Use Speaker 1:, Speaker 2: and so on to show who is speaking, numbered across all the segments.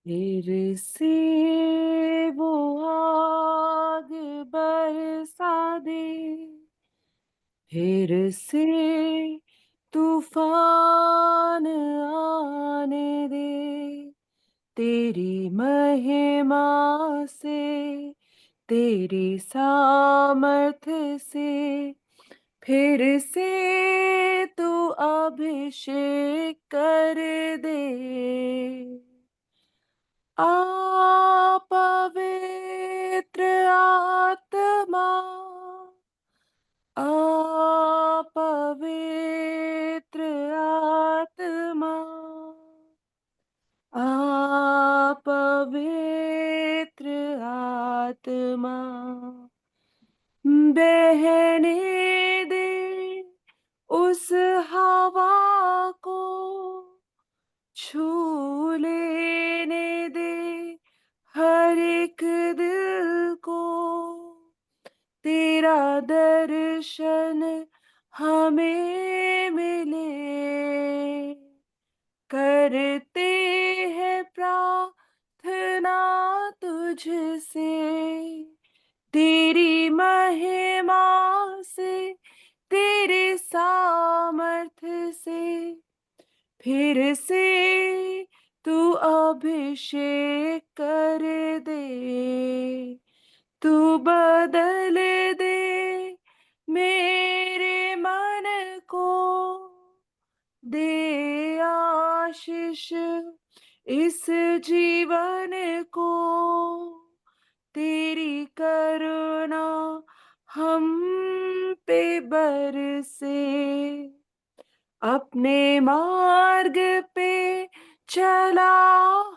Speaker 1: फिर से वो आग बरसा दे, फिर से तूफान आने दे, तेरी महिमा से, तेरी सामर्थ्य से, फिर से तू अभिषेक कर दे। आ पवित्र आत्मा, आ पवित्र आत्मा, आ पवित्र आत्मा, बहने दे उस हवा को, छू लेने दे हर एक दिल को, तेरा दर्शन हमें मिले, करते हैं प्रार्थना तुझसे, तेरी महिमा से, तेरे सामर्थ्य से, फिर से तू अभिषेक कर दे, तू बदल दे मेरे मन को, दे आशीष इस जीवन को, तेरी करुणा हम पे बरसे, अपने मार्ग पे चला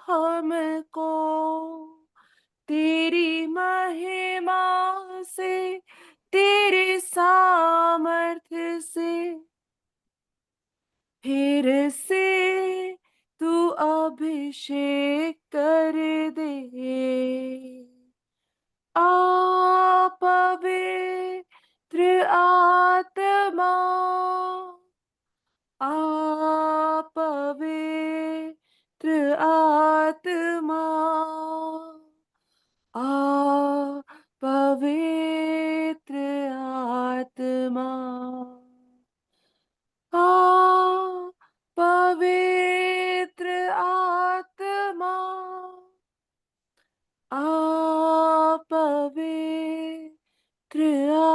Speaker 1: हमको, तेरी महिमा से, तेरे सामर्थ्य से, फिर से तू अभिषेक कर दे। आ पवित्र आत्मा, आ पवित्र आत्मा, आ पवित्र आत्मा, आ पवित्र आत्मा, आ पवित्र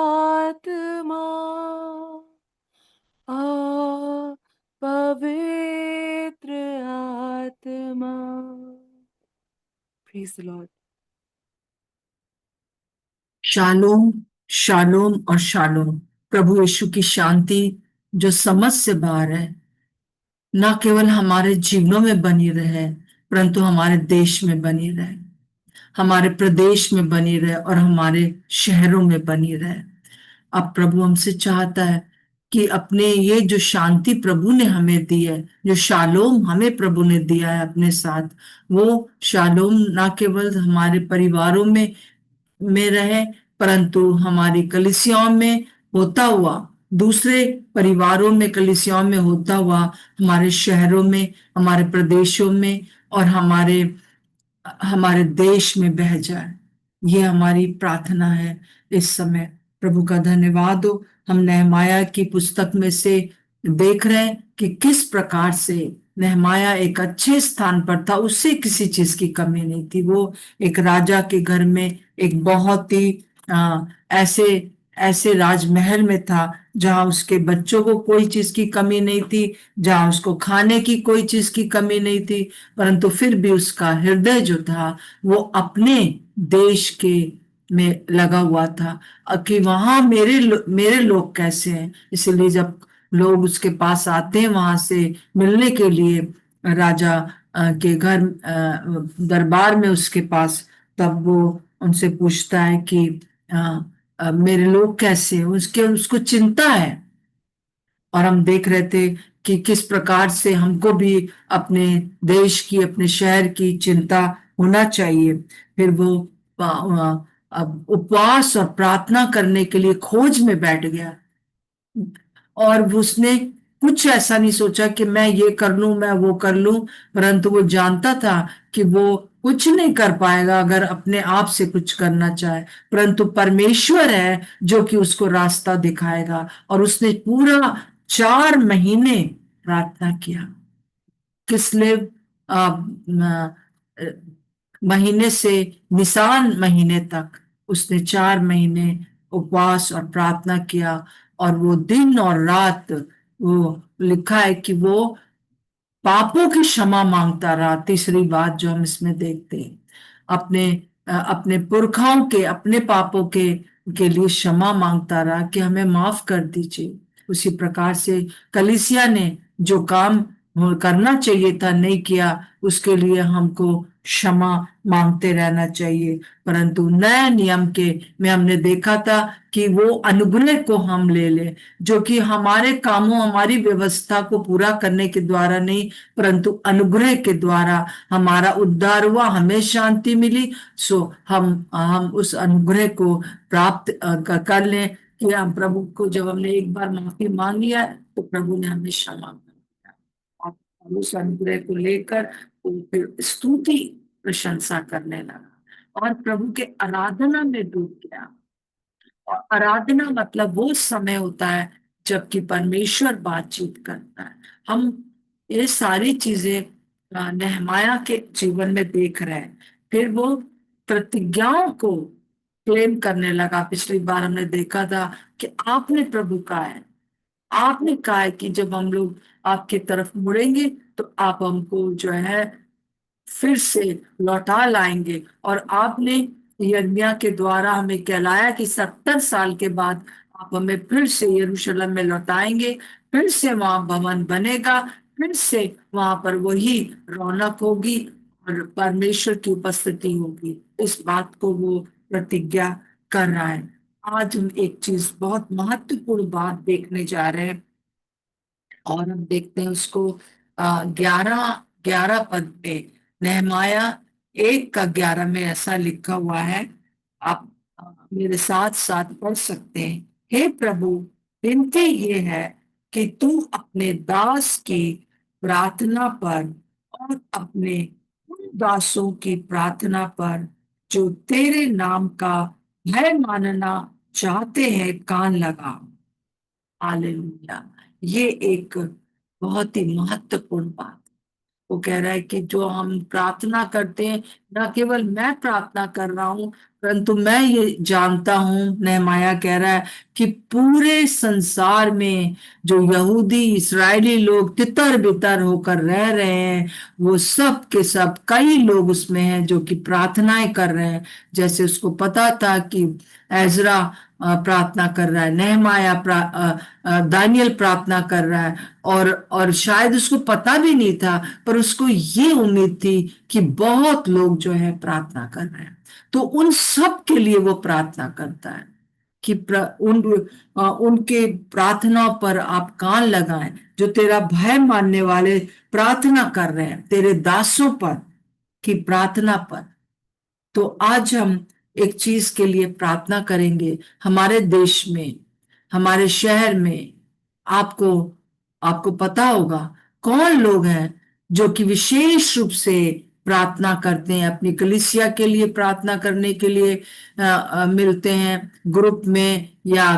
Speaker 1: आत्मा, आ पवित्र आत्मा। Praise the Lord.
Speaker 2: Shalom, shalom और शालोम। प्रभु यीशु की शांति जो समझ से बाहर है, ना केवल हमारे जीवनों में बनी रहे, परंतु हमारे देश में बनी रहे, हमारे प्रदेश में बनी रहे और हमारे शहरों में बनी रहे। अब प्रभु हमसे चाहता है कि अपने ये जो शांति प्रभु ने हमें दी है, जो शालोम हमें प्रभु ने दिया है अपने साथ, वो शालोम ना केवल हमारे परिवारों में रहे, परंतु हमारी कलीसियाओं में होता हुआ, दूसरे परिवारों में, कलीसियाओं में होता हुआ, हमारे शहरों में, हमारे प्रदेशों में और हमारे हमारे देश में बह जाए। ये हमारी प्रार्थना है इस समय। प्रभु का धन्यवाद हो। हम नेहमाया की पुस्तक में से देख रहे हैं कि किस प्रकार से नेहमाया एक अच्छे स्थान पर था, उससे किसी चीज की कमी नहीं थी। वो एक राजा के घर में एक बहुत ही ऐसे ऐसे राजमहल में था जहां उसके बच्चों को कोई चीज की कमी नहीं थी, जहां उसको खाने की कोई चीज की कमी नहीं थी, परंतु फिर भी उसका हृदय जो था वो अपने देश के में लगा हुआ था कि वहां मेरे लोग कैसे हैं। इसलिए जब लोग उसके पास आते हैं वहां से मिलने के लिए, राजा के घर दरबार में उसके पास, तब वो उनसे पूछता है कि मेरे लोग कैसे हैं, उसके उसको चिंता है। और हम देख रहे थे कि किस प्रकार से हमको भी अपने देश की, अपने शहर की चिंता होना चाहिए। फिर वो अब उपवास और प्रार्थना करने के लिए खोज में बैठ गया और उसने कुछ ऐसा नहीं सोचा कि मैं ये कर लूं, मैं वो कर लूं, परंतु वो जानता था कि वो कुछ नहीं कर पाएगा अगर अपने आप से कुछ करना चाहे, परंतु परमेश्वर है जो कि उसको रास्ता दिखाएगा। और उसने पूरा 4 महीने प्रार्थना किया। किस्लेव महीने से निसान महीने तक उसने 4 महीने उपवास और प्रार्थना किया। और वो दिन और रात, वो लिखा है कि वो पापों की क्षमा मांगता रहा। तीसरी बात जो हम इसमें देखते हैं, अपने अपने पुरखाओं के, अपने पापों के लिए क्षमा मांगता रहा कि हमें माफ कर दीजिए। उसी प्रकार से कलीसिया ने जो काम करना चाहिए था नहीं किया, उसके लिए हमको क्षमा मांगते रहना चाहिए। परंतु नए नियम के में हमने देखा था कि वो अनुग्रह को हम ले ले, जो कि हमारे कामों, हमारी व्यवस्था को पूरा करने के द्वारा नहीं, परंतु अनुग्रह के द्वारा हमारा उद्धार हुआ, हमें शांति मिली। सो हम उस अनुग्रह को प्राप्त कर लें कि हम प्रभु को, जब हमने एक बार माफी मांग लिया तो प्रभु ने हमें क्षमा कर दिया। और उस अनुग्रह को लेकर वो फिर स्तुति प्रशंसा करने लगा और प्रभु के आराधना में डूब गया। और आराधना मतलब वो समय होता है जबकि परमेश्वर बातचीत करता है। हम ये सारी चीजें नेहमाया के जीवन में देख रहे हैं। फिर वो प्रतिज्ञाओं को क्लेम करने लगा। पिछली बार हमने देखा था कि आपने प्रभु कहा है, आपने कहा है कि जब हम लोग आपकी तरफ मुड़ेंगे तो आप हमको जो है फिर से लौटा लाएंगे। और आपने यिर्मयाह के द्वारा हमें कहलाया कि 70 साल के बाद आप हमें फिर से यरूशलेम में लौटाएंगे, फिर से वहां भवन बनेगा, फिर से वहां पर वही रौनक होगी और परमेश्वर की उपस्थिति होगी। इस बात को वो प्रतिज्ञा कर रहा है। आज हम एक चीज, बहुत महत्वपूर्ण बात देखने जा रहे हैं और हम देखते हैं उसको 11 11 पद में, नेहमाया 1 का 11 में ऐसा लिखा हुआ है। आप मेरे साथ साथ पढ़ सकते हैं। हे प्रभु, विनती ये है कि तू अपने दास की प्रार्थना पर और अपने उन दासों की प्रार्थना पर जो तेरे नाम का भय मानना चाहते हैं कान लगा। हालेलुया। ये एक बहुत ही महत्वपूर्ण बात। वो कह रहा है कि जो हम प्रार्थना करते हैं, न केवल मैं प्रार्थना कर रहा हूं, परंतु मैं ये जानता हूं, नेहमाया कह रहा है कि पूरे संसार में जो यहूदी इस्राएली लोग तितर बितर होकर रह रहे हैं, वो सब के सब, कई लोग उसमें हैं जो कि प्रार्थनाएं कर रहे हैं। जैसे उसको पता था कि एजरा प्रार्थना कर रहा है, नेहमाया दानियल प्रार्थना कर रहा है, और शायद उसको पता भी नहीं था, पर उसको ये उम्मीद थी कि बहुत लोग जो है प्रार्थना कर रहे हैं, तो उन सब के लिए वो प्रार्थना करता है कि उनके प्रार्थना पर आप कान लगाएं, जो तेरा भय मानने वाले प्रार्थना कर रहे हैं, तेरे दासों पर की प्रार्थना पर। तो आज हम एक चीज के लिए प्रार्थना करेंगे। हमारे देश में, हमारे शहर में, आपको आपको पता होगा कौन लोग हैं जो कि विशेष रूप से प्रार्थना करते हैं, अपनी कलीसिया के लिए प्रार्थना करने के लिए मिलते हैं ग्रुप में, या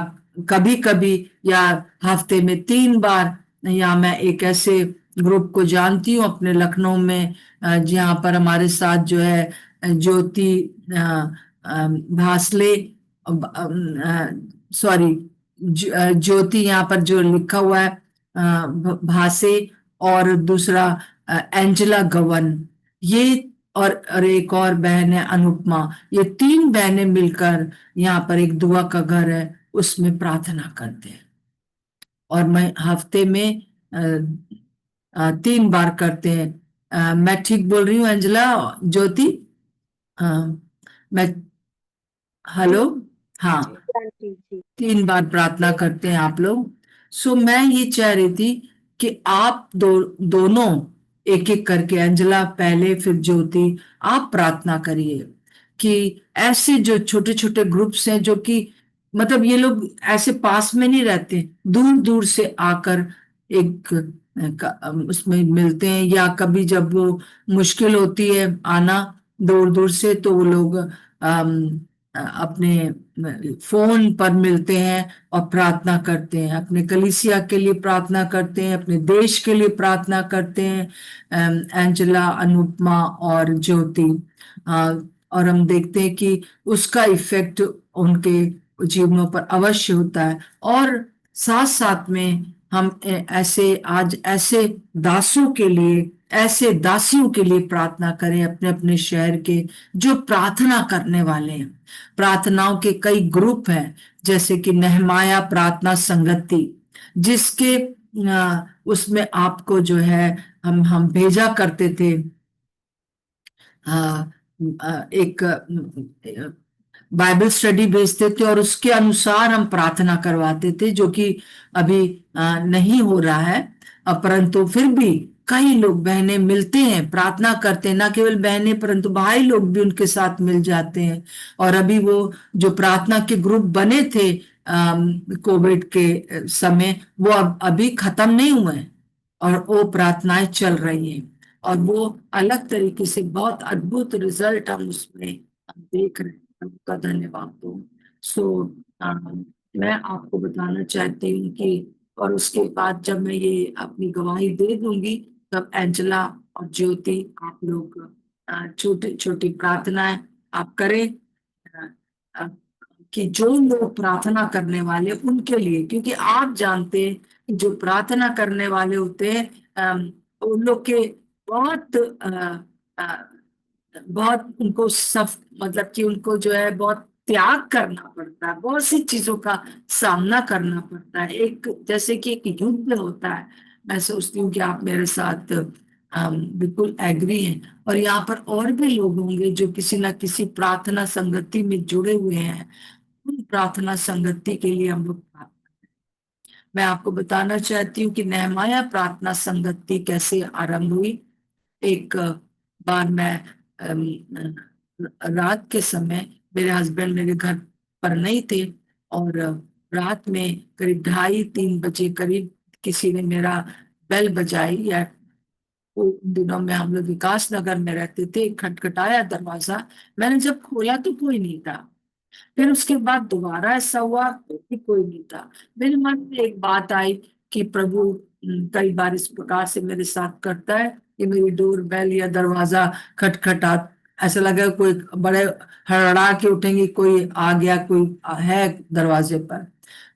Speaker 2: कभी कभी, या हफ्ते में 3 बार। या मैं एक ऐसे ग्रुप को जानती हूँ अपने लखनऊ में, जहाँ पर हमारे साथ जो है ज्योति भासले, सॉरी, ज्योति, यहाँ पर जो लिखा हुआ है भासे, और दूसरा एंजेला गवन, ये, और एक और बहन है अनुपमा। ये 3 बहनें मिलकर यहाँ पर एक दुआ का घर है, उसमें प्रार्थना करते हैं। और मैं हफ्ते में 3 बार करते हैं। मैं ठीक बोल रही हूँ एंजेला, ज्योति? अ, मैं,
Speaker 3: जी
Speaker 2: हेलो? हाँ,
Speaker 3: जी आंटी जी।
Speaker 2: 3 बार प्रार्थना करते हैं आप लोग। सो मैं ये चाह रही थी कि आप दोनों एक एक करके, अंजला पहले फिर ज्योति, आप प्रार्थना करिए कि ऐसे जो छोटे छोटे ग्रुप्स हैं, जो कि मतलब ये लोग ऐसे पास में नहीं रहते, दूर दूर से आकर एक उसमें मिलते हैं, या कभी जब वो मुश्किल होती है आना दूर दूर से, तो वो लोग अपने फोन पर मिलते हैं और प्रार्थना करते हैं, अपने कलीसिया के लिए प्रार्थना करते हैं, अपने देश के लिए प्रार्थना करते हैं। एंजेला, अनुपमा और ज्योति। और हम देखते हैं कि उसका इफेक्ट उनके जीवनों पर अवश्य होता है। और साथ साथ में हम ऐसे आज ऐसे दासों के लिए, ऐसे दासियों के लिए प्रार्थना करें अपने अपने शहर के, जो प्रार्थना करने वाले हैं। प्रार्थनाओं के कई ग्रुप हैं, जैसे कि नेहमाया प्रार्थना संगति, जिसके उसमें आपको जो है हम भेजा करते थे एक बाइबल स्टडी भेजते थे, और उसके अनुसार हम प्रार्थना करवाते थे, जो कि अभी नहीं हो रहा है। परंतु फिर भी कई लोग, बहनें मिलते हैं, प्रार्थना करते हैं, ना केवल बहनें परंतु भाई लोग भी उनके साथ मिल जाते हैं। और अभी वो जो प्रार्थना के ग्रुप बने थे कोविड के समय, वो अभी खत्म नहीं हुए हैं, और वो प्रार्थनाएं चल रही हैं, और वो अलग तरीके से बहुत अद्भुत रिजल्ट हम उसमें देख रहे हैं। आपका धन्यवाद दो। सो मैं आपको बताना चाहती हूँ कि, और उसके बाद जब मैं ये अपनी गवाही दे दूंगी, तब एंजेला और ज्योति, आप लोग छोटी छोटी प्रार्थनाएं आप करें, अ, अ, कि जो लोग प्रार्थना करने वाले उनके लिए, क्योंकि आप जानते हैं कि जो प्रार्थना करने वाले होते हैं उन लोग के बहुत बहुत उनको सब, मतलब कि उनको जो है बहुत त्याग करना पड़ता है, बहुत सी चीजों का सामना करना पड़ता है, एक जैसे कि एक युद्ध होता है। मैं सोचती हूँ कि आप मेरे साथ बिल्कुल एग्री हैं, और यहाँ पर और भी लोग होंगे जो किसी ना किसी प्रार्थना संगति में जुड़े हुए हैं। उन प्रार्थना संगति के लिए हम लोग मैं आपको बताना चाहती हूँ कि नेहमाया प्रार्थना संगति कैसे आरंभ हुई। एक बार मैं रात के समय, मेरे हस्बैंड मेरे घर पर नहीं थे, और रात में करीब 2:30-3 बजे करीब किसी ने मेरा बेल बजाई, या उन दिनों में हम लोग विकास नगर में रहते थे, खटखटाया दरवाजा। मैंने जब खोला तो कोई नहीं था। फिर उसके बाद दोबारा ऐसा हुआ तो भी कोई नहीं था। मेरे मन में एक बात आई कि प्रभु कई बार इस प्रकार से मेरे साथ करता है कि मेरी डोर बेल या दरवाजा खटखटा, ऐसा लगा कोई बड़े हड़बड़ा के उठेंगे, कोई आ गया, कोई है दरवाजे पर,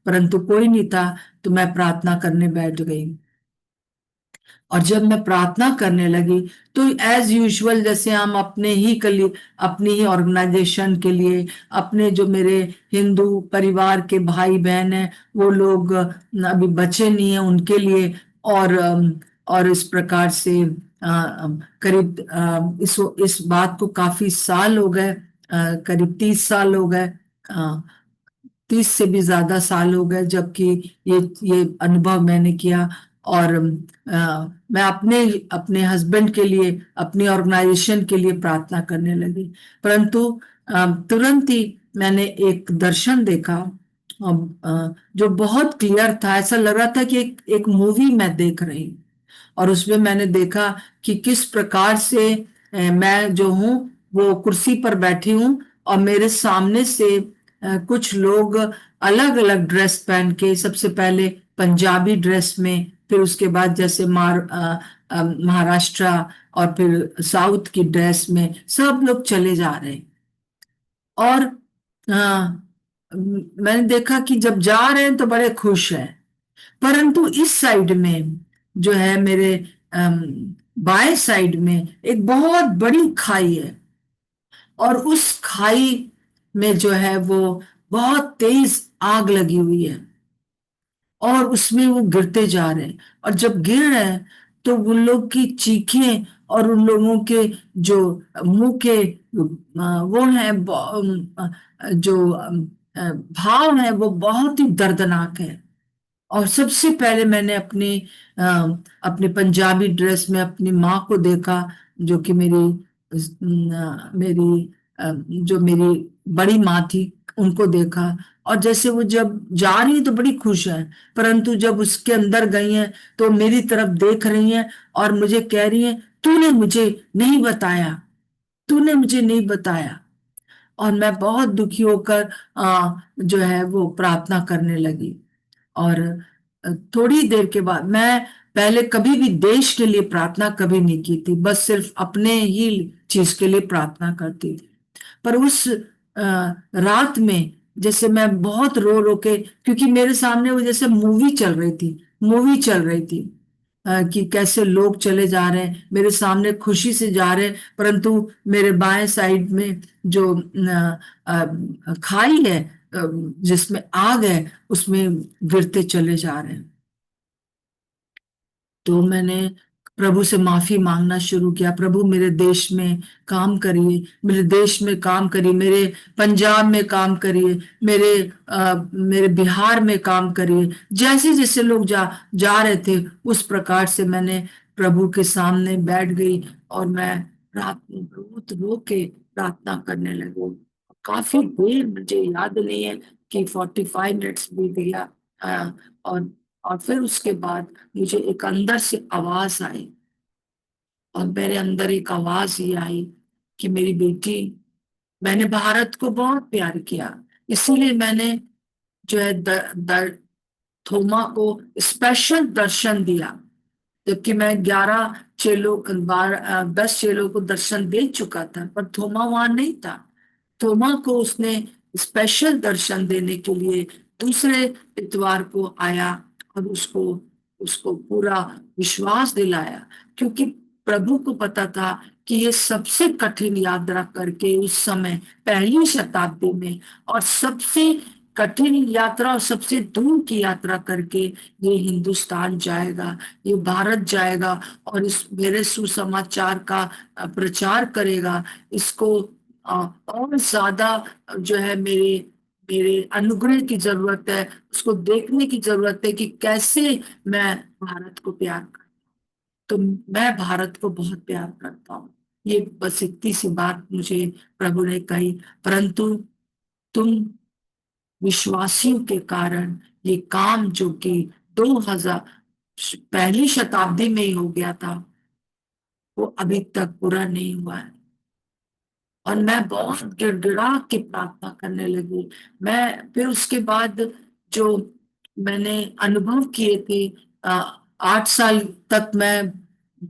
Speaker 2: परंतु कोई नहीं था। तो मैं प्रार्थना करने बैठ गई, और जब मैं प्रार्थना करने लगी तो एज यूजुअल, जैसे हम अपने ही कली अपनी ही ऑर्गेनाइजेशन के लिए, अपने जो मेरे हिंदू परिवार के भाई बहन हैं, वो लोग अभी बचे नहीं हैं, उनके लिए, और इस प्रकार से करीब इस बात को काफी साल हो गए, करीब 30 साल हो गए, 30 से भी ज्यादा साल हो गए, जबकि ये अनुभव मैंने किया। और मैं अपने अपने हस्बैंड के लिए, अपनी ऑर्गेनाइजेशन के लिए प्रार्थना करने लगी, परंतु तुरंत ही मैंने एक दर्शन देखा, जो बहुत क्लियर था। ऐसा लग रहा था कि एक मूवी मैं देख रही हूँ, और उसमें मैंने देखा कि किस प्रकार से मैं जो हूँ वो कुर्सी पर बैठी हूँ, और मेरे सामने से कुछ लोग अलग अलग ड्रेस पहन के, सबसे पहले पंजाबी ड्रेस में, फिर उसके बाद जैसे महाराष्ट्र और फिर साउथ की ड्रेस में सब लोग चले जा रहे हैं। और मैंने देखा कि जब जा रहे हैं तो बड़े खुश हैं, परंतु इस साइड में जो है मेरे बाएं साइड में एक बहुत बड़ी खाई है, और उस खाई में जो है वो बहुत तेज आग लगी हुई है, और उसमें वो गिरते जा रहे हैं। और जब गिर रहे हैं तो उन लोग की चीखें, और उन लोगों के जो मुंह के वो हैं जो भाव है, वो बहुत ही दर्दनाक है। और सबसे पहले मैंने अ, अपने पंजाबी ड्रेस में अपनी माँ को देखा, जो कि मेरी जो मेरी बड़ी माँ थी, उनको देखा, और जैसे वो जब जा रही तो बड़ी खुश है, परंतु जब उसके अंदर गई हैं तो मेरी तरफ देख रही हैं और मुझे कह रही हैं, तूने मुझे नहीं बताया, तूने मुझे नहीं बताया। और मैं बहुत दुखी होकर जो है वो प्रार्थना करने लगी। और थोड़ी देर के बाद, मैं पहले कभी भी देश के लिए प्रार्थना कभी नहीं की थी, बस सिर्फ अपने ही चीज के लिए प्रार्थना करती थी। पर उस रात में जैसे मैं बहुत रो रो के, क्योंकि मेरे सामने वो जैसे मूवी चल रही थी, मूवी चल रही थी, कि कैसे लोग चले जा रहे हैं मेरे सामने खुशी से जा रहे हैं, परंतु मेरे बाएं साइड में जो खाई है, जिसमें आग है, उसमें गिरते चले जा रहे हैं। तो मैंने प्रभु से माफी मांगना शुरू किया, प्रभु मेरे देश में काम करिए, मेरे देश में काम करिए, मेरे पंजाब में काम करिए, मेरे बिहार में काम करिए। जैसे जैसे लोग जा रहे थे, उस प्रकार से मैंने प्रभु के सामने बैठ गई और मैं रात में बहुत रो के प्रार्थना करने लगी। काफी देर, मुझे याद नहीं है कि 45 मिनट्स बीत गया। अ, और और फिर उसके बाद मुझे एक अंदर से आवाज आई, और मेरे अंदर एक आवाज ये आई कि मेरी बेटी, मैंने भारत को बहुत प्यार किया, इसीलिए मैंने जो है थोमा को स्पेशल दर्शन दिया। जबकि मैं 10 चेलों को दर्शन दे चुका था, पर थोमा वहां नहीं था। थोमा को उसने स्पेशल दर्शन देने के लिए दूसरे इतवार को आया, और उसको उसको पूरा विश्वास दिलाया, क्योंकि प्रभु को पता था कि ये सबसे कठिन यात्रा करके उस समय, पहली शताब्दी में, और सबसे कठिन यात्रा और सबसे दूर की यात्रा करके ये हिंदुस्तान जाएगा, ये भारत जाएगा, और इस मेरे सुसमाचार का प्रचार करेगा। इसको और ज्यादा जो है मेरे मेरे अनुग्रह की जरूरत है, उसको देखने की जरूरत है कि कैसे मैं भारत को प्यार कर। तो मैं भारत को बहुत प्यार करता हूँ। ये बस इतनी सी बात मुझे प्रभु ने कही, परंतु तुम विश्वासियों के कारण ये काम जो कि 2000 पहली शताब्दी में ही हो गया था, वो अभी तक पूरा नहीं हुआ है। और मैं बहुत गिड़गिड़ा के प्रार्थना करने लगी। मैं फिर उसके बाद जो मैंने अनुभव किए थे, 8 साल तक मैं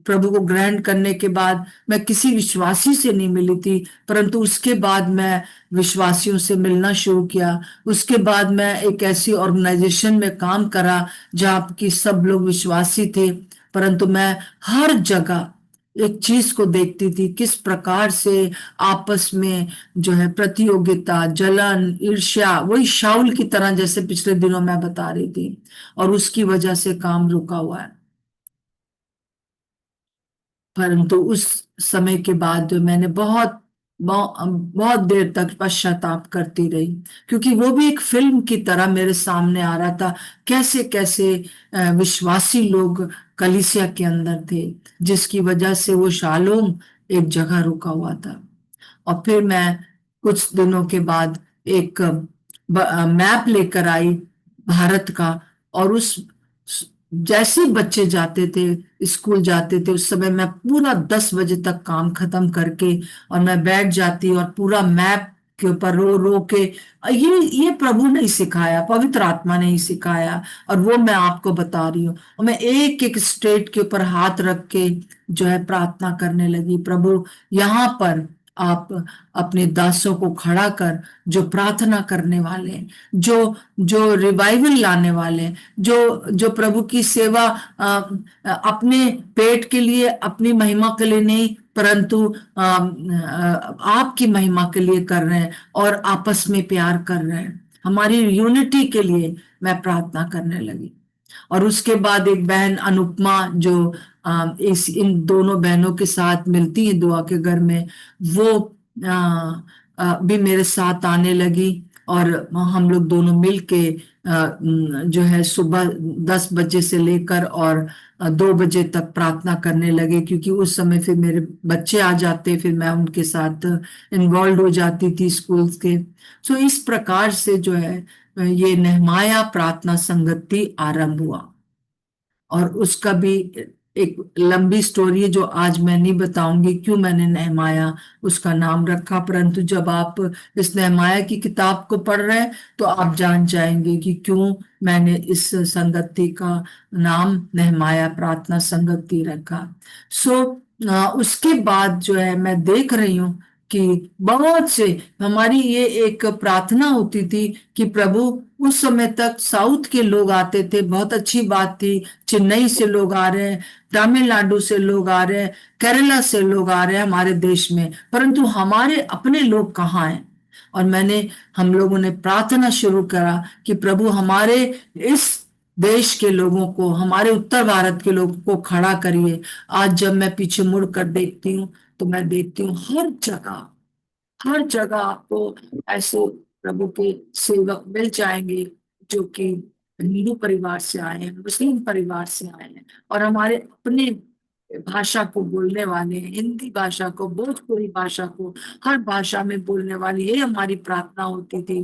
Speaker 2: प्रभु को ग्रहण करने के बाद मैं किसी विश्वासी से नहीं मिली थी, परंतु उसके बाद मैं विश्वासियों से मिलना शुरू किया। उसके बाद मैं एक ऐसी ऑर्गेनाइजेशन में काम करा जहाँ की सब लोग विश्वासी थे, परंतु मैं हर जगह एक चीज को देखती थी, किस प्रकार से आपस में जो है प्रतियोगिता, जलन, ईर्ष्या, वही शाऊल की तरह जैसे पिछले दिनों मैं बता रही थी, और उसकी वजह से काम रुका हुआ है। परंतु उस समय के बाद मैंने बहुत देर तक पश्चाताप करती रही, क्योंकि वो भी एक फिल्म की तरह मेरे सामने आ रहा था, कैसे कैसे विश्वासी लोग कलीसिया के अंदर थे, जिसकी वजह से वो शालोम एक जगह रुका हुआ था। और फिर मैं कुछ दिनों के बाद एक मैप लेकर आई भारत का, और उस जैसे ही बच्चे जाते थे, स्कूल जाते थे, उस समय मैं पूरा 10 बजे तक काम खत्म करके और मैं बैठ जाती और पूरा मैप के ऊपर रो रो के, ये प्रभु ने ही सिखाया, पवित्र आत्मा ने ही सिखाया, और वो मैं आपको बता रही हूँ। और मैं एक एक स्टेट के ऊपर हाथ रख के जो है प्रार्थना करने लगी, प्रभु यहाँ पर आप अपने दासों को खड़ा कर, जो प्रार्थना करने वाले हैं, जो जो रिवाइवल लाने वाले हैं, जो प्रभु की सेवा अपने पेट के लिए, अपनी महिमा के लिए नहीं, परंतु आपकी महिमा के लिए कर रहे हैं, और आपस में प्यार कर रहे हैं, हमारी यूनिटी के लिए मैं प्रार्थना करने लगी। और उसके बाद एक बहन अनुपमा, जो इन दोनों बहनों के साथ मिलती है दुआ के घर में, वो भी मेरे साथ आने लगी। और हम लोग दोनों मिल के जो है सुबह 10 बजे से लेकर और 2 बजे तक प्रार्थना करने लगे, क्योंकि उस समय फिर मेरे बच्चे आ जाते, फिर मैं उनके साथ इन्वॉल्व हो जाती थी स्कूल्स के। सो इस प्रकार से जो है ये नेहमाया प्रार्थना संगति आरंभ हुआ। और उसका भी एक लंबी स्टोरी है जो आज मैं नहीं बताऊंगी क्यों मैंने नेहमाया उसका नाम रखा, परंतु जब आप इस नेहमाया की किताब को पढ़ रहे हैं तो आप जान जाएंगे कि क्यों मैंने इस संगति का नाम नेहमाया प्रार्थना संगति रखा। सो उसके बाद जो है मैं देख रही हूँ कि बहुत से हमारी ये एक प्रार्थना होती थी कि प्रभु, उस समय तक साउथ के लोग आते थे, बहुत अच्छी बात थी, चेन्नई से लोग आ रहे हैं, तमिलनाडु से लोग आ रहे हैं, केरला से लोग आ रहे हैं हमारे देश में, परंतु हमारे अपने लोग कहाँ हैं। और हम लोगों ने प्रार्थना शुरू करा कि प्रभु हमारे इस देश के लोगों को, हमारे उत्तर भारत के लोगों को खड़ा करिए। आज जब मैं पीछे मुड़ कर देखती हूँ तो मैं देखती हूँ हर जगह आपको ऐसे प्रभु के सेवक मिल जाएंगे जो कि हिंदू परिवार से आए हैं, मुस्लिम परिवार से आए हैं, और हमारे अपने भाषा को बोलने वाले हैं, हिंदी भाषा को, भोजपुरी भाषा को, हर भाषा में बोलने वाली, ये हमारी प्रार्थना होती थी।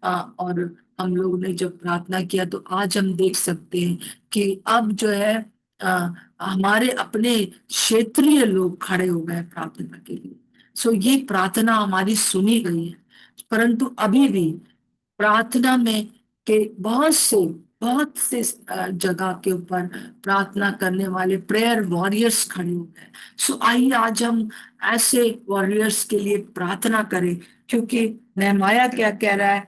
Speaker 2: और हम लोग ने जब प्रार्थना किया तो आज हम देख सकते हैं कि अब जो है आ, हमारे अपने क्षेत्रीय लोग खड़े हो गए प्रार्थना के लिए। सो ये प्रार्थना हमारी सुनी गई है, परंतु अभी भी प्रार्थना में के बहुत से जगह के ऊपर प्रार्थना करने वाले प्रेयर वॉरियर्स खड़े हो गए। सो आइए आज हम ऐसे वॉरियर्स के लिए प्रार्थना करें, क्योंकि नेहमाया क्या कह रहा है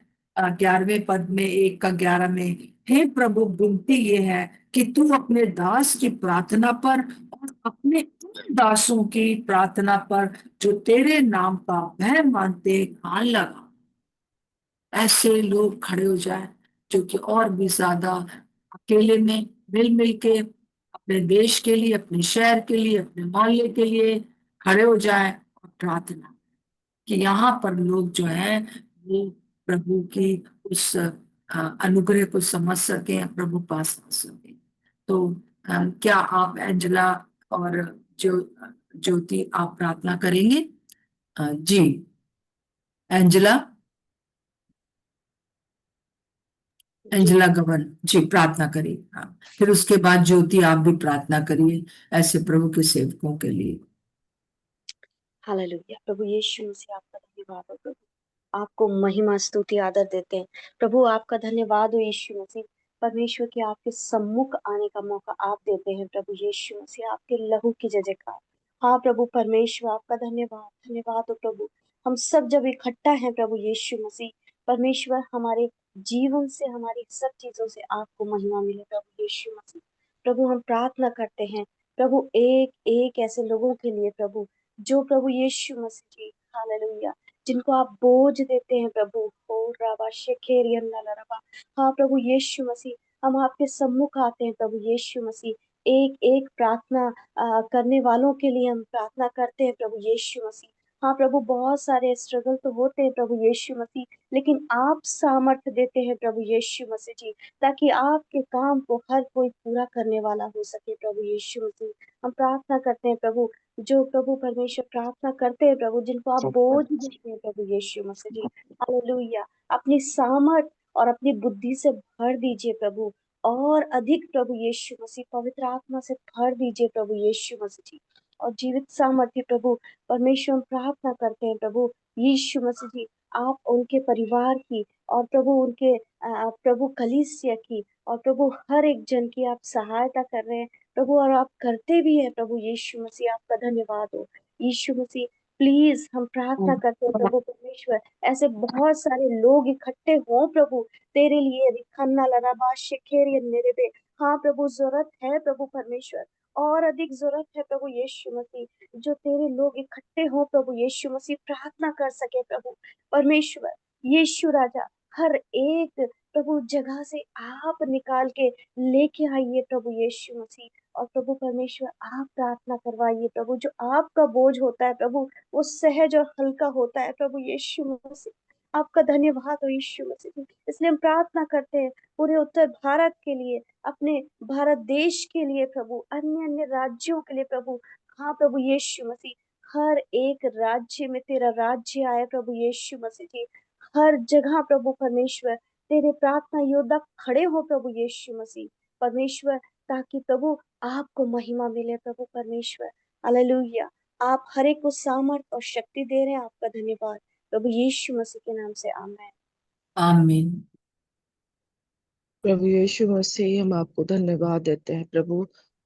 Speaker 2: 11वें पद में, 1 का 11 में, हे प्रभु, विनती ये है कि तू अपने दास की प्रार्थना पर और अपने उन दासों की प्रार्थना पर जो तेरे नाम का भय मानते कान लगा। ऐसे लोग खड़े हो जाए जो कि और भी ज्यादा अकेले में मिल मिल के अपने देश के लिए, अपने शहर के लिए, अपने मोहल्ले के लिए खड़े हो जाए और प्रार्थना कि यहाँ पर लोग जो है वो प्रभु की उस अनुग्रह को समझ सके, प्रभु पास आ सके। तो क्या आप एंजेला और जो ज्योति आप प्रार्थना करेंगे? जी एंजेला,
Speaker 3: जी।
Speaker 2: एंजेला गवन जी प्रार्थना करिए। हाँ, फिर उसके बाद ज्योति आप भी प्रार्थना करिए ऐसे प्रभु के सेवकों के लिए।
Speaker 3: हालेलुया। प्रभु यीशु मसीह, आपका धन्यवाद हो प्रभु। आपको महिमा स्तुति आदर देते हैं प्रभु। आपका धन्यवाद हो यीशु मसीह। परमेश्वर के आपके सम्मुख आने का मौका आप देते हैं प्रभु यीशु मसीह। आपके लहू की जय जयकार। हाँ प्रभु परमेश्वर, आपका धन्यवाद धन्यवाद हो प्रभु। हम सब जब इकट्ठा हैं प्रभु यीशु मसीह, परमेश्वर हमारे जीवन से, हमारी सब चीजों से आपको महिमा मिले प्रभु यीशु मसीह। प्रभु हम प्रार्थना करते हैं प्रभु एक एक ऐसे लोगों के लिए प्रभु, जो प्रभु यीशु मसीह जी, हालेलुया, जिनको आप बोझ देते हैं प्रभु। ओ राबा शेखेरियन लाला रबा। हाँ प्रभु यीशु मसीह, हम आपके सम्मुख आते हैं प्रभु यीशु मसीह। एक एक प्रार्थना करने वालों के लिए हम प्रार्थना करते हैं प्रभु यीशु मसीह। हाँ प्रभु, बहुत सारे स्ट्रगल तो होते हैं प्रभु यीशु मसीह, लेकिन आप सामर्थ्य देते हैं प्रभु यीशु मसीह जी, ताकि आपके काम को हर कोई पूरा करने वाला हो सके प्रभु यीशु मसीह। हम प्रार्थना करते हैं प्रभु, जो प्रभु परमेश्वर प्रार्थना करते हैं प्रभु, जिनको आप बोझ देते हैं प्रभु यीशु मसीह जी, हालेलुया, अपनी सामर्थ और अपनी बुद्धि से भर दीजिए प्रभु। और अधिक प्रभु यीशु मसीह पवित्र आत्मा से भर दीजिए प्रभु यीशु मसीह जी। और जीवित सामर्थ्य प्रभु परमेश्वर, हम प्रार्थना करते हैं प्रभु यीशु मसीह जी, आप उनके परिवार की और प्रभु उनके प्रभु कलीसिया की और प्रभु हर एक जन की आप सहायता कर रहे हैं प्रभु, और आप करते भी हैं प्रभु यीशु मसीह। आपका धन्यवाद हो यीशु मसीह। प्लीज हम प्रार्थना करते हैं प्रभु परमेश्वर, ऐसे बहुत सारे लोग इकट्ठे हों प्रभु तेरे लिए। रिखन्ना लराबा शेखेरियन मेरे बे। हाँ प्रभु, जरूरत है प्रभु परमेश्वर, और अधिक जरूरत है प्रभु यीशु मसीह, जो तेरे लोग इकट्ठे हों प्रभु यीशु मसीह, प्रार्थना कर सके प्रभु परमेश्वर यीशु राजा। हर एक प्रभु जगह से आप निकाल के लेके आइए प्रभु यीशु मसीह। और प्रभु परमेश्वर, आप प्रार्थना करवाइए प्रभु, जो आपका बोझ होता है प्रभु वो सहज और हल्का होता है प्रभु यीशु मसीह। आपका धन्यवाद हो यीशु मसीह। इसलिए हम प्रार्थना करते हैं पूरे उत्तर भारत के लिए, अपने भारत देश के लिए प्रभु, अन्य अन्य राज्यों के लिए प्रभु। हाँ प्रभु यीशु मसीह, हर एक राज्य में तेरा राज्य आए प्रभु यीशु मसीह जी। हर जगह प्रभु परमेश्वर तेरे प्रार्थना योद्धा खड़े हो प्रभु यीशु मसीह परमेश्वर, ताकि प्रभु आपको महिमा मिले प्रभु परमेश्वर। हालेलुया। आप हर एक को सामर्थ और शक्ति दे रहे हैं, आपका धन्यवाद प्रभु यीशु मसीह के नाम से, आमेन।
Speaker 2: आमीन।
Speaker 4: प्रभु यीशु मसीह, हम आपको धन्यवाद देते हैं प्रभु।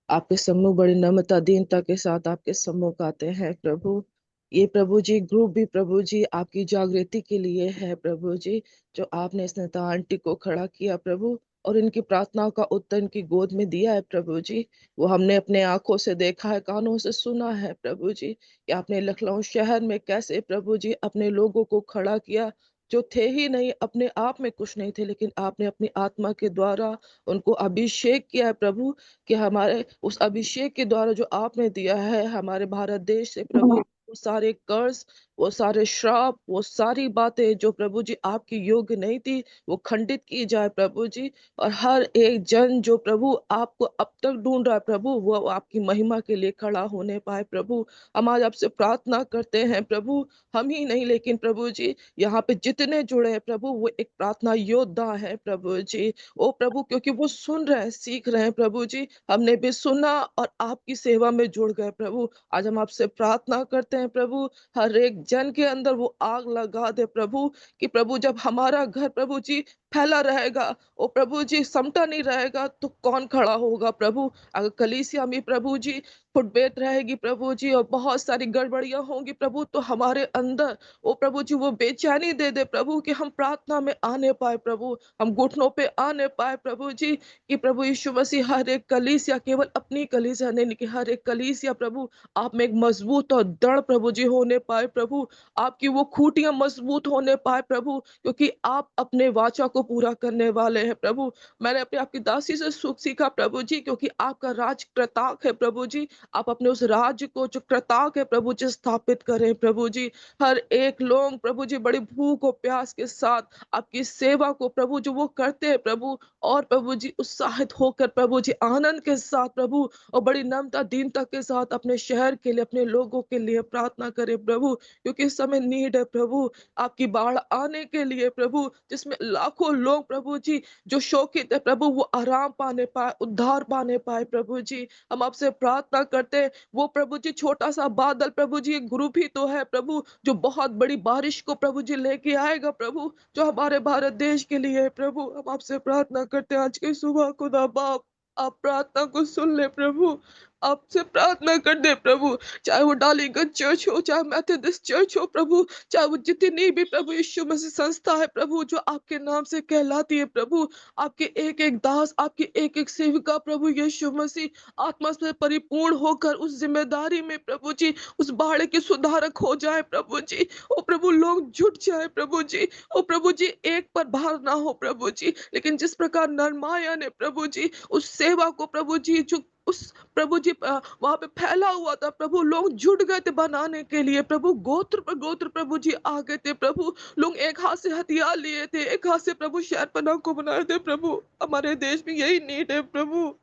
Speaker 4: आपके सम्मुख बड़ी नम्रता दीनता के साथ आपके सम्मुख आते हैं प्रभु। ये प्रभु जी ग्रुप भी प्रभु जी आपकी जागृति के लिए है प्रभु जी, जो आपने स्नेता आंटी को खड़ा किया प्रभु, और इनकी प्रार्थनाओं का उत्तर इनकी गोद में दिया है प्रभु जी। वो हमने अपने आंखों से देखा है, कानों से सुना है प्रभु जी, कि आपने लखनऊ शहर में कैसे प्रभु जी अपने लोगों को खड़ा किया, जो थे ही नहीं, अपने आप में कुछ नहीं थे, लेकिन आपने अपनी आत्मा के द्वारा उनको अभिषेक किया है प्रभु, कि हमारे उस अभिषेक के द्वारा जो आपने दिया है हमारे भारत देश से प्रभु, वो सारे कर्ज, वो सारे श्राप, वो सारी बातें जो प्रभु जी आपकी योग्य नहीं थी, वो खंडित की जाए प्रभु जी। और हर एक जन जो प्रभु आपको अब तक ढूंढ रहा है प्रभु, वो आपकी महिमा के लिए खड़ा होने पाए प्रभु। हम आज आपसे प्रार्थना करते हैं प्रभु, हम ही नहीं लेकिन प्रभु जी यहाँ पे जितने जुड़े हैं प्रभु, वो एक प्रार्थना योद्धा है प्रभु जी। ओ प्रभु, क्योंकि वो सुन रहे हैं, सीख रहे हैं प्रभु जी, हमने भी सुना और आपकी सेवा में जुड़ गए प्रभु। आज हम आपसे प्रार्थना करते हैं प्रभु, हर एक जन के अंदर वो आग लगा दे प्रभु, कि प्रभु जब हमारा घर प्रभु जी फैला रहेगा, ओ प्रभु जी समटा नहीं रहेगा, तो कौन खड़ा होगा प्रभु। अगर कलीसिया में प्रभु जी फुटबैठ रहेगी प्रभु जी, और बहुत सारी गड़बड़ियां होंगी प्रभु, तो हमारे अंदर ओ प्रभु जी वो बेचैनी दे दे प्रभु, कि हम प्रार्थना में आने पाए प्रभु, हम घुटनों पे आने पाए प्रभु जी, कि प्रभु यीशु मसीह हर एक कलीसिया, केवल अपनी कलीसिया नहीं कि हर एक कलीसिया प्रभु आप में एक मजबूत और दृढ़ प्रभु जी होने पाए प्रभु, आपकी वो खूटियां मजबूत होने पाए प्रभु, क्योंकि आप अपने वाचा को पूरा करने वाले हैं प्रभु। मैंने अपने आपकी दासी से सुख सीखा प्रभु जी, क्योंकि आपका राज कृताक है प्रभु जी, आप अपने उस राज्य को जो कृताक है प्रभु जी स्थापित करें प्रभु जी। हर एक लोग प्रभु जी बड़ी भूख और प्यास के साथ आपकी सेवा को प्रभु जो वो करते हैं प्रभु, और प्रभु जी उत्साहित होकर प्रभु जी आनंद के साथ प्रभु, और बड़ी नम्रता दीनता के साथ अपने शहर के लिए, अपने लोगों के लिए प्रार्थना करें प्रभु, क्योंकि इस समय नीड है प्रभु आपकी बाढ़ आने के लिए प्रभु, जिसमें लाखों लोग प्रभु जी जो शोकित है प्रभु, वो आराम पाने पाए, उद्धार पाने पाए प्रभु जी। हम आपसे प्रार्थना करते हैं, वो प्रभु जी छोटा सा बादल प्रभु जी एक ग्रुप ही तो है प्रभु, जो बहुत बड़ी बारिश को प्रभु जी लेके आएगा प्रभु, जो हमारे भारत देश के लिए है प्रभु। हम आपसे प्रार्थना करते हैं आज की सुबह, खुदा बाप आप प्रार्थना को सुन ले प्रभु, आपसे प्रार्थना कर दे प्रभु, चाहे वो डालीगंज चर्च हो, चाहे मेथोडिस्ट चर्च हो प्रभु, चाहे वो जितनी भी प्रभु यीशु मसीह संस्था है प्रभु जो आपके नाम से कहलाती है प्रभु, आपके एक एक दास, आपकी एक एक सेविका प्रभु यीशु मसीह आत्मा से परिपूर्ण होकर उस जिम्मेदारी में प्रभु जी उस बाड़े के सुधारक हो जाए प्रभु जी। ओ प्रभु लोग जुट जाए प्रभु जी, ओ प्रभु जी एक पर भार ना हो प्रभु जी, लेकिन जिस प्रकार नरमाया ने प्रभु जी उस सेवा को प्रभु जी जो उस प्रभु जी वहां पे फैला हुआ था प्रभु, लोग जुट गए थे बनाने के लिए प्रभु, गोत्र पर गोत्र प्रभु जी आ गए थे प्रभु, लोग एक हाथ से हथियार लिए थे, एक हाथ से प्रभु शहर पनाह को बनाए थे प्रभु। हमारे देश में यही नीड है प्रभु,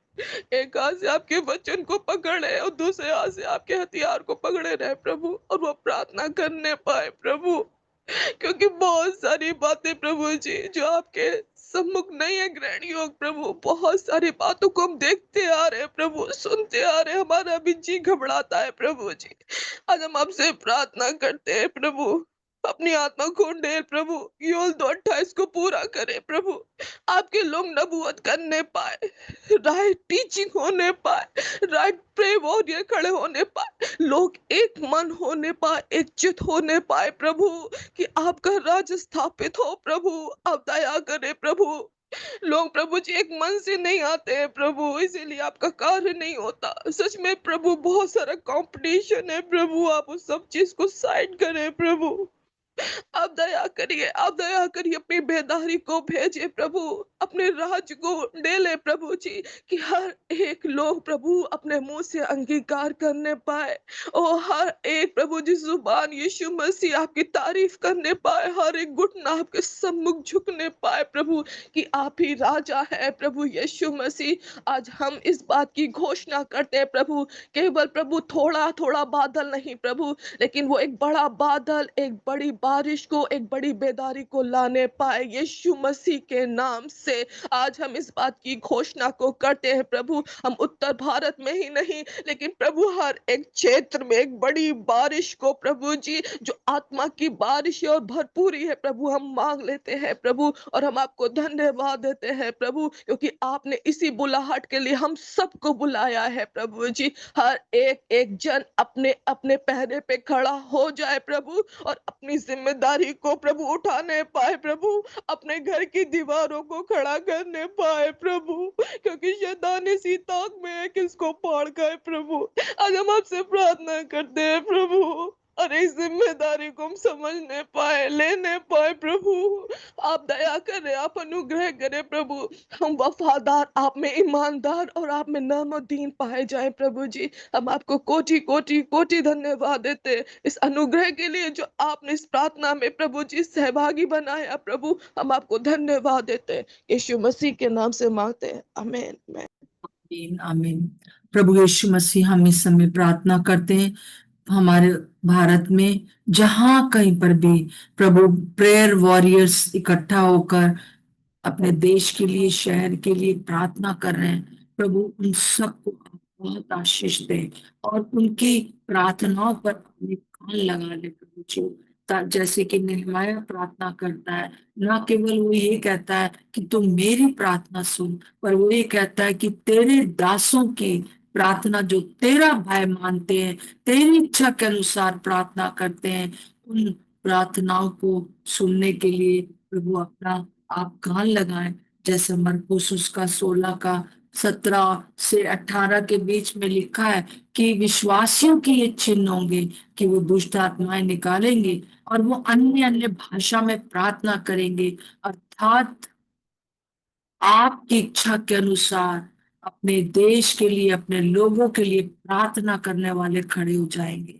Speaker 4: एक हाथ से आपके वचन को पकड़े और दूसरे हाथ से आपके हथियार को पकड़े रहे प्रभु, और वो प्रार्थना करने पाए प्रभु, क्योंकि बहुत सारी बातें प्रभु जी जो आपके सम्मुख नहीं है ग्रहण योग प्रभु, बहुत सारी बातों को हम देखते आ रहे हैं प्रभु, सुनते आ रहे हैं, हमारा भी जी घबराता है प्रभु जी। आज हम आपसे प्रार्थना करते हैं प्रभु, अपनी आत्मा को ढेर प्रभु, योल 2:28 को पूरा करे प्रभु, आपके लोग नबूवत करने पाए, राइट टीचिंग होने पाए, राइट प्रे वॉरियर खड़े होने पाए, लोग एक मन होने पाए, एकजुट होने पाए प्रभु, कि आपका राज स्थापित हो प्रभु। आप दया करें प्रभु, लोग प्रभु जी एक मन से नहीं आते हैं प्रभु, इसीलिए आपका कार्य नहीं होता। सच में प्रभु बहुत सारा कंपटीशन है प्रभु, आप उस सब चीज को साइड करें प्रभु, आप दया करिए, आप दया करिए, अपनी बेदारी को भेजिए प्रभु, अपने राज को डेले प्रभु जी, कि हर एक लोग प्रभु अपने मुंह से अंगीकार करने पाए, और हर एक प्रभु जी जुबान यीशु मसीह आपकी तारीफ करने पाए, हर एक घुटना आपके सम्मुख झुकने पाए प्रभु, कि आप ही राजा है प्रभु यीशु मसीह। आज हम इस बात की घोषणा करते हैं प्रभु, केवल प्रभु थोड़ा थोड़ा बादल नहीं प्रभु, लेकिन वो एक बड़ा बादल, एक बड़ी बारिश को, एक बड़ी बेदारी को लाने पाए यीशु मसीह के नाम से। आज हम इस बात की घोषणा को करते हैं प्रभु, हम उत्तर भारत में ही नहीं, लेकिन प्रभु हर एक क्षेत्र में एक बड़ी बारिश को प्रभु जी, जो आत्मा की बारिश है और भरपूरी है प्रभु, हम मांग लेते हैं प्रभु, और हम आपको धन्यवाद देते हैं प्रभु, क्योंकि आपने इसी बुलाहट के लिए हम सबको बुलाया है प्रभु जी। हर एक एक जन अपने अपने पहरे पे खड़ा हो जाए प्रभु, और अपनी जिम्मेदारी को प्रभु उठाने पाए प्रभु, अपने घर की दीवारों को खड़ा करने पाए प्रभु, क्योंकि शैतान इसी ताक में है कि इसको पाड़ खाए प्रभु। आज हम आपसे प्रार्थना करते हैं प्रभु, और इस जिम्मेदारी को हम समझने पाए, लेने पाए प्रभु। आप दया करें, आप अनुग्रह करें प्रभु, हम वफादार, आप में ईमानदार और आप में नामोदीन पाए जाए प्रभु जी। हम आपको कोटि कोटि कोटि धन्यवाद देते हैं इस अनुग्रह के लिए जो आपने इस प्रार्थना में प्रभु जी सहभागी बनाया प्रभु, हम आपको धन्यवाद देते हैं, यीशु मसीह के नाम से मांगते हैं, आमीन आमीन।
Speaker 2: आमीन आमीन। प्रभु यीशु मसीह, हम इस समय प्रार्थना करते हैं हमारे भारत में जहां कहीं पर भी प्रभु प्रेयर वॉरियर्स इकट्ठा होकर अपने देश के लिए, शहर के लिए प्रार्थना कर रहे हैं, प्रभु उन सबको आप बहुत आशीष दें और उनकी प्रार्थनाओं पर अपने कान लगा ले प्रभु जी। जैसे कि नेहमाया प्रार्थना करता है, ना केवल वो ये कहता है कि तुम मेरी प्रार्थना सुन, पर वो ये कहता है कि तेरे दासों की प्रार्थना जो तेरा भय मानते हैं, तेरी इच्छा के अनुसार प्रार्थना करते हैं, उन प्रार्थनाओं को सुनने के लिए प्रभु अपना आप कान लगाएं। जैसे मरकुस उसका 16 का 17 से 18 के बीच में लिखा है कि विश्वासियों के ये चिन्ह होंगे कि वो दुष्ट आत्माएं निकालेंगे और वो अन्य अन्य भाषा में प्रार्थना करेंगे, अर्थात आपकी इच्छा के अनुसार अपने देश के लिए, अपने लोगों के लिए प्रार्थना करने वाले खड़े हो जाएंगे।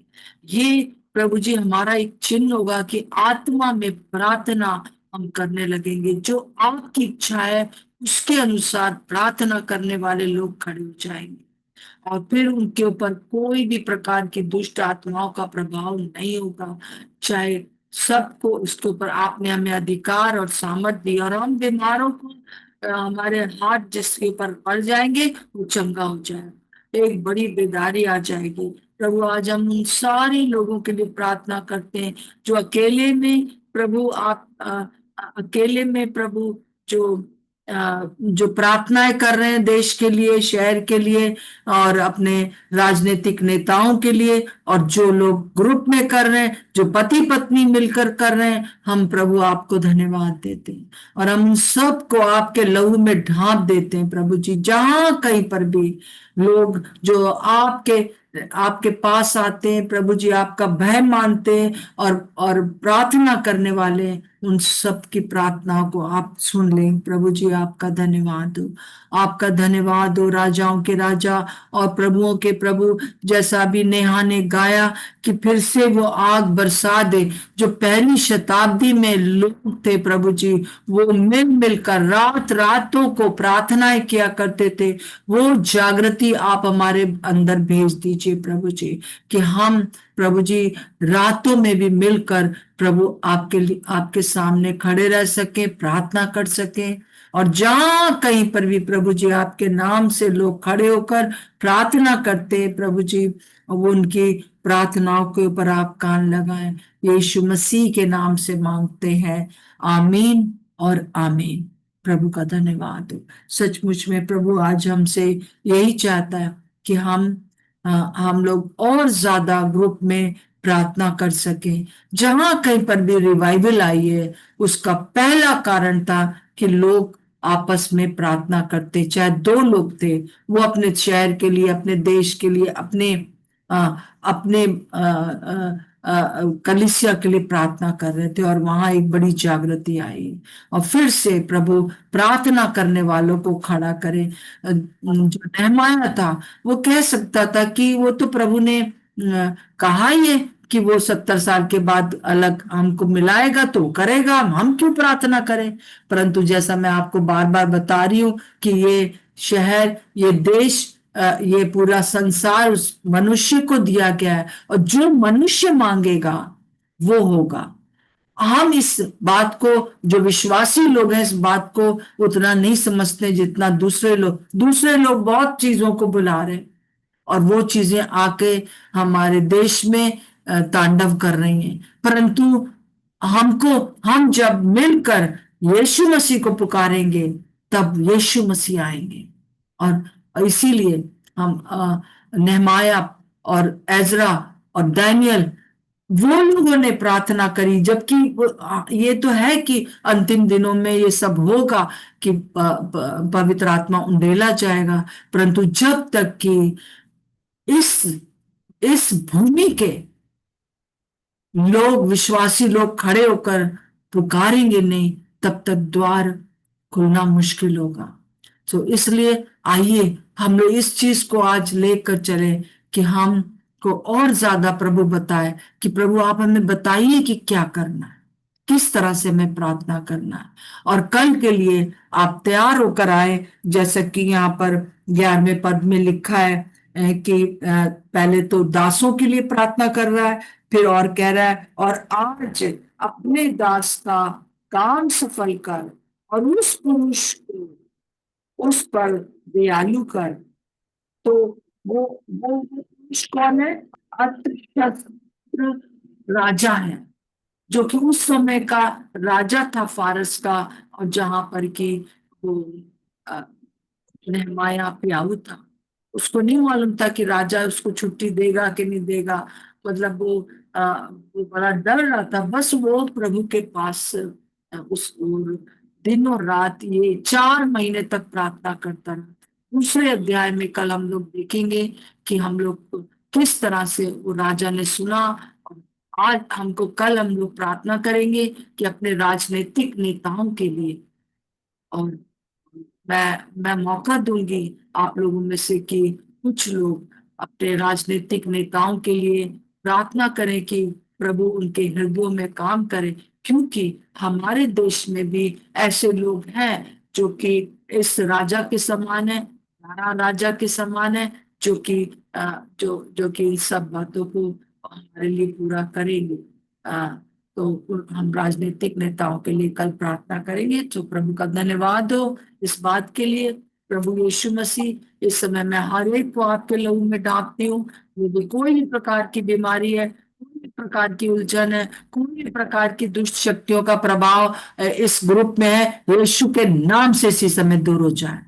Speaker 2: ये प्रभु जी हमारा एक चिन्ह होगा कि आत्मा में प्रार्थना हम करने लगेंगे, जो आपकी इच्छा है उसके अनुसार प्रार्थना करने वाले लोग खड़े हो जाएंगे, और फिर उनके ऊपर कोई भी प्रकार की दुष्ट आत्माओं का प्रभाव नहीं होगा। चाहे सबको इसके ऊपर आपने हमें अधिकार और सामर्थ दी, और हम बीमारों को हमारे हाथ जिसके ऊपर पड़ जाएंगे वो चंगा हो जाए, एक बड़ी बेदारी आ जाएगी। प्रभु आज हम उन सारे लोगों के लिए प्रार्थना करते हैं जो अकेले में प्रभु आप अकेले में प्रभु जो जो प्रार्थनाएं कर रहे हैं देश के लिए, शहर के लिए और अपने राजनीतिक नेताओं के लिए, और जो लोग ग्रुप में कर रहे हैं, जो पति पत्नी मिलकर कर रहे हैं, हम प्रभु आपको धन्यवाद देते हैं और हम उन सबको आपके लहू में ढांप देते हैं प्रभु जी। जहां कहीं पर भी लोग जो आपके पास आते हैं प्रभु जी, आपका भय मानते हैं और प्रार्थना करने वाले हैं, उन सब की प्रार्थनाओं को आप सुन लें प्रभु जी। आपका धन्यवाद हो, आपका धन्यवाद हो, राजाओं के राजा और प्रभुओं के प्रभु। जैसा अभी नेहा ने गाया कि फिर से वो आग बरसा दे, जो पहली शताब्दी में लोग थे प्रभु जी, वो मिल मिलकर रात रातों को प्रार्थनाएं किया करते थे, वो जागृति आप हमारे अंदर भेज दीजिए प्रभु जी, कि हम प्रभु जी रातों में भी मिलकर प्रभु आपके लिए, आपके सामने खड़े रह सके, प्रार्थना कर सके। और जहां कहीं पर भी प्रभु जी आपके नाम से लोग खड़े होकर प्रार्थना करते हैं प्रभु जी, वो उनकी प्रार्थनाओं के ऊपर आप कान लगाएं। यीशु मसीह के नाम से मांगते हैं, आमीन और आमीन। प्रभु का धन्यवाद हो। सचमुच में प्रभु आज हमसे यही चाहता है कि हम लोग और ज्यादा ग्रुप में प्रार्थना कर सकें। जहां कहीं पर भी रिवाइवल आई है, उसका पहला कारण था कि लोग आपस में प्रार्थना करते, चाहे दो लोग थे, वो अपने शहर के लिए, अपने देश के लिए, अपने कलीसिया के लिए प्रार्थना कर रहे थे और वहां एक बड़ी जागृति आई और फिर से प्रभु प्रार्थना करने वालों को खड़ा करे। जो नहमाया था वो कह सकता था कि वो तो प्रभु ने कहा ही है कि वो 70 साल के बाद अलग हमको मिलाएगा तो करेगा, हम क्यों प्रार्थना करें। परंतु जैसा मैं आपको बार बार बता रही हूँ कि ये शहर, ये देश, ये पूरा संसार उस मनुष्य को दिया गया है और जो मनुष्य मांगेगा वो होगा। हम इस बात को, जो विश्वासी लोग हैं, इस बात को उतना नहीं समझते जितना दूसरे लोग बहुत चीजों को बुला रहे हैं और वो चीजें आके हमारे देश में तांडव कर रही हैं। परंतु हम जब मिलकर यीशु मसीह को पुकारेंगे तब यीशु मसीह आएंगे। और इसीलिए हम नेहमाया और एजरा और दानियल, वो लोगों ने प्रार्थना करी, जबकि ये तो है कि अंतिम दिनों में ये सब होगा कि पवित्र आत्मा उंडेला जाएगा। परंतु जब तक कि इस भूमि के लोग, विश्वासी लोग खड़े होकर पुकारेंगे नहीं, तब तक द्वार खुलना मुश्किल होगा। तो इसलिए आइए हम लोग इस चीज को आज लेकर चले कि हम को और ज्यादा प्रभु बताए कि प्रभु आप हमें बताइए कि क्या करना है, किस तरह से हमें प्रार्थना करना है। और कल के लिए आप तैयार होकर आए, जैसा कि यहाँ पर 11वें पद में लिखा है कि पहले तो दासों के लिए प्रार्थना कर रहा है, फिर और कह रहा है और आज अपने दास का काम सफल कर और उस पुरुष को उस पर दयालु कर। तो वो पुरुष कौन है? अर्थशास्त्र राजा है, जो कि उस समय का राजा था फारस का, और जहां पर कि वो नेहमाया प्याऊ था। उसको नहीं मालूम था कि राजा उसको छुट्टी देगा कि नहीं देगा। मतलब वो बड़ा डर रहा था। बस वो प्रभु के पास उस दिन और रात ये 4 महीने तक प्रार्थना करता रहा। दूसरे अध्याय में कल हम लोग देखेंगे कि हम लोग किस तरह से वो राजा ने सुना। आज कल हम लोग प्रार्थना करेंगे कि अपने राजनीतिक नेताओं के लिए, और मैं मौका दूंगी आप लोगों में से कि कुछ लोग अपने राजनीतिक नेताओं के लिए प्रार्थना करें कि प्रभु उनके हृदयों में काम करे, क्योंकि हमारे देश में भी ऐसे लोग हैं जो कि इस राजा के समान है, राजा के समान है, जो कि जो कि इन सब बातों को हमारे लिए पूरा करेंगे। तो हम राजनीतिक नेताओं के लिए कल प्रार्थना करेंगे। तो प्रभु का धन्यवाद हो इस बात के लिए। प्रभु यीशु मसीह, इस समय मैं हर एक को आपके लहू में डांपती हूँ। यदि कोई भी प्रकार की बीमारी है, कोई भी प्रकार की उलझन है, कोई भी प्रकार की दुष्ट शक्तियों का प्रभाव इस ग्रुप में है, यीशु के नाम से इसी समय दूर हो जाए।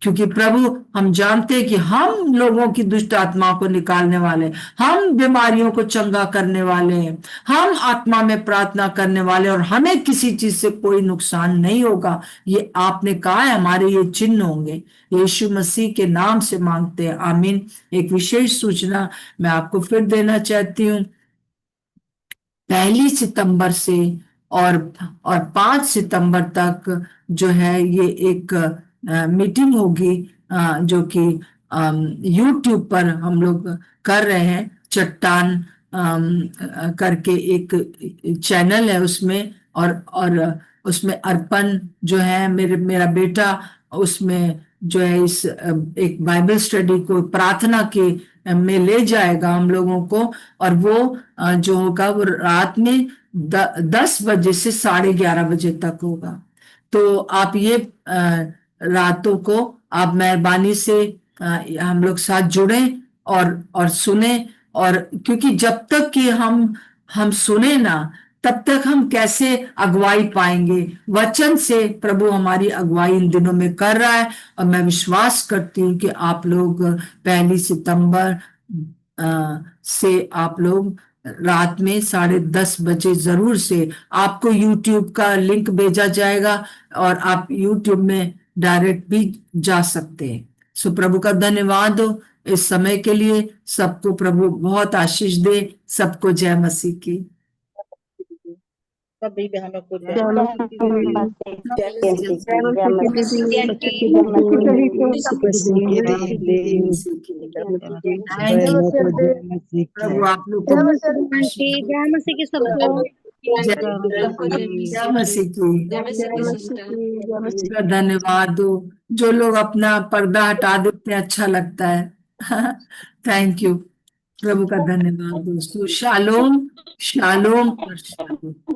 Speaker 2: क्योंकि प्रभु, हम जानते हैं कि हम लोगों की दुष्ट आत्माओं को निकालने वाले, हम बीमारियों को चंगा करने वाले हैं, हम आत्मा में प्रार्थना करने वाले, और हमें किसी चीज से कोई नुकसान नहीं होगा। ये आपने कहा है, हमारे ये चिन्ह होंगे। यीशु मसीह के नाम से मांगते हैं, आमीन। एक विशेष सूचना मैं आपको फिर देना चाहती हूँ। 1 सितंबर से और 5 सितंबर तक जो है ये एक मीटिंग होगी, जो कि यूट्यूब पर हम लोग कर रहे हैं। चट्टान करके एक चैनल है उसमें, और उसमें अर्पण जो है, मेरा बेटा उसमें जो है इस एक बाइबल स्टडी को प्रार्थना के में ले जाएगा हम लोगों को। और वो जो होगा वो रात में 10 बजे से 11:30 बजे तक होगा। तो आप ये रातों को आप मेहरबानी से हम लोग साथ जुड़े और सुने। और क्योंकि जब तक कि हम सुने ना, तब तक हम कैसे अगुवाई पाएंगे। वचन से प्रभु हमारी अगुवाई इन दिनों में कर रहा है, और मैं विश्वास करती हूँ कि आप लोग 1 सितंबर से आप लोग रात में 10:30 बजे जरूर से, आपको यूट्यूब का लिंक भेजा जाएगा और आप यूट्यूब में डायरेक्ट भी जा सकते हैं। सो प्रभु का धन्यवाद हो इस समय के लिए। सबको प्रभु बहुत आशीष दे। सबको जय मसीह की।
Speaker 5: सभी बहनों को जय
Speaker 6: जय
Speaker 5: मसीह
Speaker 6: मसीह की दीदी।
Speaker 3: जय मसीह
Speaker 6: जय
Speaker 3: की, जय
Speaker 6: मसीह की
Speaker 3: मसीह
Speaker 6: दीदी।
Speaker 3: की, जय मसीह
Speaker 6: मसीह सहित
Speaker 3: की।
Speaker 6: मसीह की दीदी।
Speaker 2: थैंक
Speaker 6: जय
Speaker 2: यू।
Speaker 6: मसीह दीदी।
Speaker 2: प्रभु आप लोग
Speaker 6: जय
Speaker 2: को
Speaker 6: मसीह
Speaker 3: आंटी, जय मसीह की सबको।
Speaker 2: जय
Speaker 6: की।
Speaker 2: जय मसीह की।
Speaker 6: जय मसीह की। जय
Speaker 2: प्रभु
Speaker 6: मसीह
Speaker 2: का धन्यवाद दो। जो लोग अपना पर्दा हटा देते हैं अच्छा लगता है। Thank you. प्रभु का धन्यवाद दोस्तों। शालोम शालोम और शालोम।